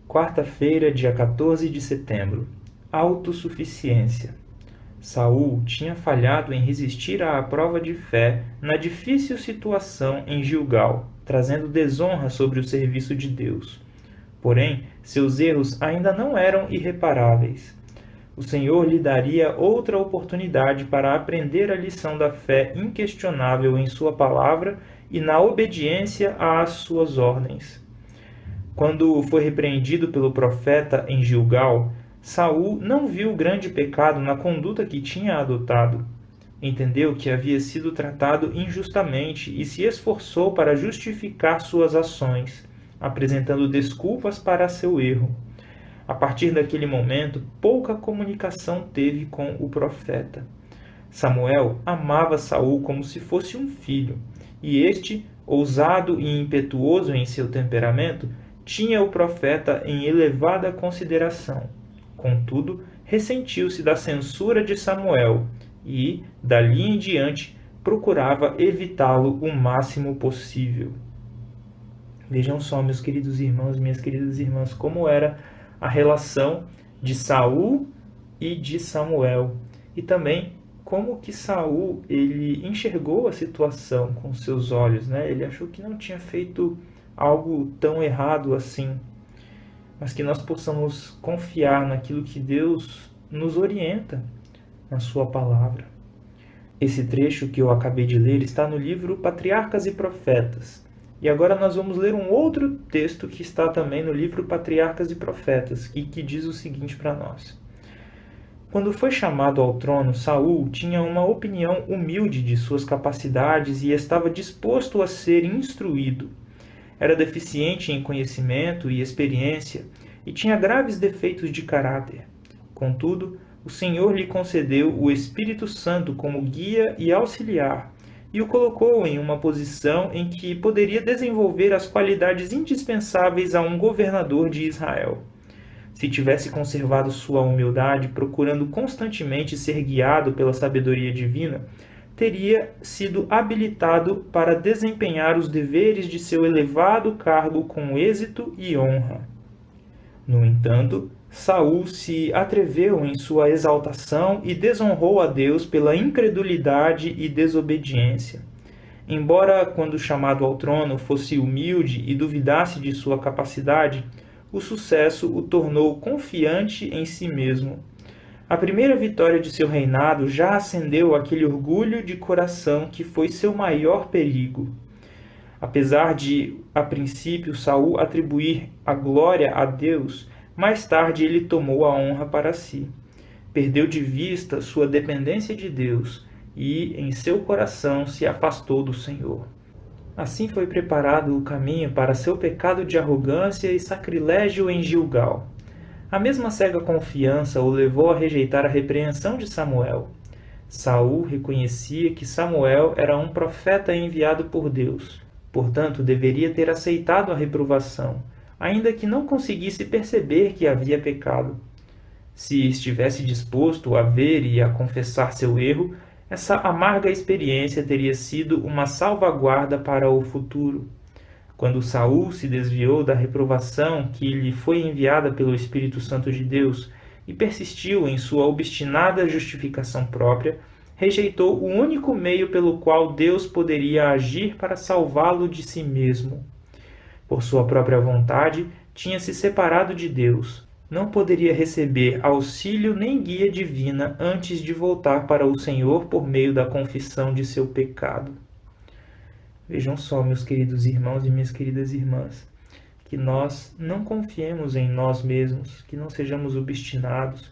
Quarta-feira, dia 14 de setembro. Autossuficiência. Saul tinha falhado em resistir à prova de fé na difícil situação em Gilgal, trazendo desonra sobre o serviço de Deus. Porém, seus erros ainda não eram irreparáveis. O Senhor lhe daria outra oportunidade para aprender a lição da fé inquestionável em sua palavra e na obediência às suas ordens. Quando foi repreendido pelo profeta em Gilgal, Saul não viu grande pecado na conduta que tinha adotado. Entendeu que havia sido tratado injustamente e se esforçou para justificar suas ações, apresentando desculpas para seu erro. A partir daquele momento, pouca comunicação teve com o profeta. Samuel amava Saul como se fosse um filho, e este, ousado e impetuoso em seu temperamento, tinha o profeta em elevada consideração. Contudo, ressentiu-se da censura de Samuel e, dali em diante, procurava evitá-lo o máximo possível. Vejam só, meus queridos irmãos, minhas queridas irmãs, como era a relação de Saul e de Samuel. E também como que Saul ele enxergou a situação com seus olhos, né? Ele achou que não tinha feito algo tão errado assim, mas que nós possamos confiar naquilo que Deus nos orienta na sua palavra. Esse trecho que eu acabei de ler está no livro Patriarcas e Profetas. E agora nós vamos ler um outro texto que está também no livro Patriarcas e Profetas e que diz o seguinte para nós. Quando foi chamado ao trono, Saul tinha uma opinião humilde de suas capacidades e estava disposto a ser instruído. Era deficiente em conhecimento e experiência e tinha graves defeitos de caráter. Contudo, o Senhor lhe concedeu o Espírito Santo como guia e auxiliar e o colocou em uma posição em que poderia desenvolver as qualidades indispensáveis a um governador de Israel. Se tivesse conservado sua humildade, procurando constantemente ser guiado pela sabedoria divina, teria sido habilitado para desempenhar os deveres de seu elevado cargo com êxito e honra. No entanto, Saul se atreveu em sua exaltação e desonrou a Deus pela incredulidade e desobediência. Embora, quando chamado ao trono, fosse humilde e duvidasse de sua capacidade, o sucesso o tornou confiante em si mesmo. A primeira vitória de seu reinado já acendeu aquele orgulho de coração que foi seu maior perigo. Apesar de, a princípio, Saul atribuir a glória a Deus, mais tarde ele tomou a honra para si. Perdeu de vista sua dependência de Deus e, em seu coração, se afastou do Senhor. Assim foi preparado o caminho para seu pecado de arrogância e sacrilégio em Gilgal. A mesma cega confiança o levou a rejeitar a repreensão de Samuel. Saul reconhecia que Samuel era um profeta enviado por Deus. Portanto, deveria ter aceitado a reprovação, ainda que não conseguisse perceber que havia pecado. Se estivesse disposto a ver e a confessar seu erro, essa amarga experiência teria sido uma salvaguarda para o futuro. Quando Saul se desviou da reprovação que lhe foi enviada pelo Espírito Santo de Deus e persistiu em sua obstinada justificação própria, rejeitou o único meio pelo qual Deus poderia agir para salvá-lo de si mesmo. Por sua própria vontade, tinha se separado de Deus. Não poderia receber auxílio nem guia divina antes de voltar para o Senhor por meio da confissão de seu pecado. Vejam só, meus queridos irmãos e minhas queridas irmãs, que nós não confiemos em nós mesmos, que não sejamos obstinados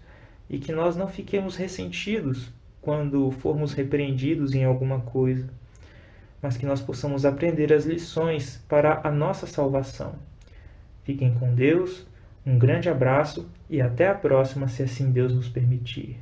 e que nós não fiquemos ressentidos quando formos repreendidos em alguma coisa, mas que nós possamos aprender as lições para a nossa salvação. Fiquem com Deus, um grande abraço e até a próxima, se assim Deus nos permitir.